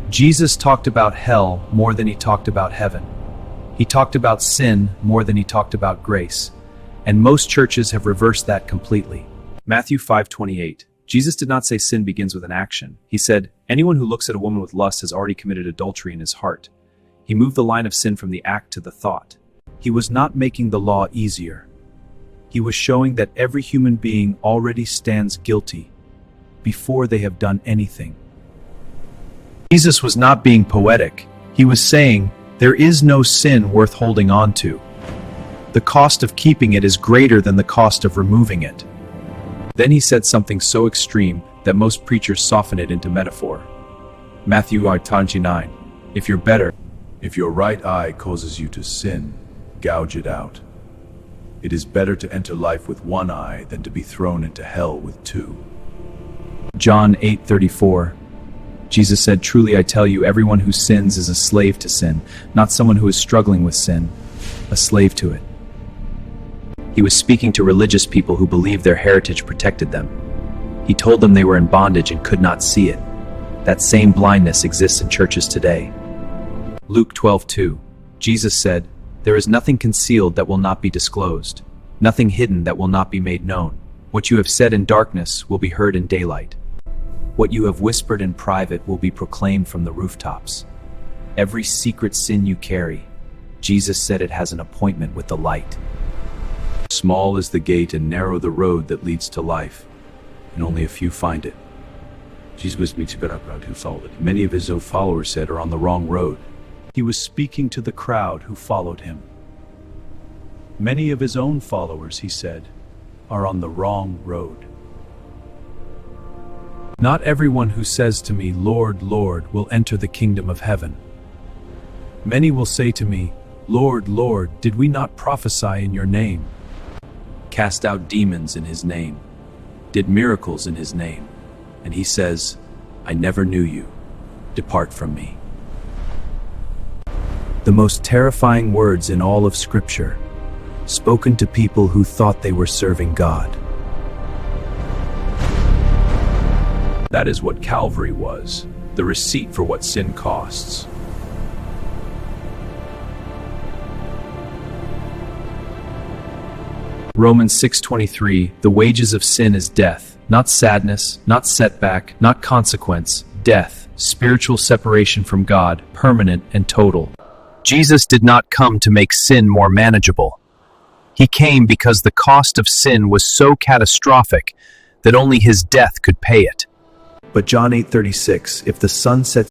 Jesus talked about hell more than he talked about heaven. He talked about sin more than he talked about grace. And most churches have reversed that completely. Matthew 5:28. Jesus did not say sin begins with an action. He said, anyone who looks at a woman with lust has already committed adultery in his heart. He moved the line of sin from the act to the thought. He was not making the law easier. He was showing that every human being already stands guilty before they have done anything. Jesus was not being poetic. He was saying, there is no sin worth holding on to. The cost of keeping it is greater than the cost of removing it. Then he said something so extreme that most preachers soften it into metaphor. Matthew 8:29. If your right eye causes you to sin, gouge it out. It is better to enter life with one eye than to be thrown into hell with two. John 8:34. Jesus said, truly I tell you, everyone who sins is a slave to sin, not someone who is struggling with sin, a slave to it. He was speaking to religious people who believed their heritage protected them. He told them they were in bondage and could not see it. That same blindness exists in churches today. Luke 12:2. Jesus said, there is nothing concealed that will not be disclosed, nothing hidden that will not be made known. What you have said in darkness will be heard in daylight. What you have whispered in private will be proclaimed from the rooftops. Every secret sin you carry, Jesus said it has an appointment with the light. Small is the gate and narrow the road that leads to life, and only a few find it. Many of his own followers said are on the wrong road. He was speaking to the crowd who followed him. Many of his own followers, he said, are on the wrong road. Not everyone who says to me, Lord, Lord, will enter the kingdom of heaven. Many will say to me, Lord, Lord, did we not prophesy in your name? Cast out demons in his name, did miracles in his name. And he says, I never knew you. Depart from me. The most terrifying words in all of Scripture, spoken to people who thought they were serving God. That is what Calvary was, the receipt for what sin costs. Romans 6:23, the wages of sin is death, not sadness, not setback, not consequence, death, spiritual separation from God, permanent and total. Jesus did not come to make sin more manageable. He came because the cost of sin was so catastrophic that only his death could pay it. But John 8:36, if the Son sets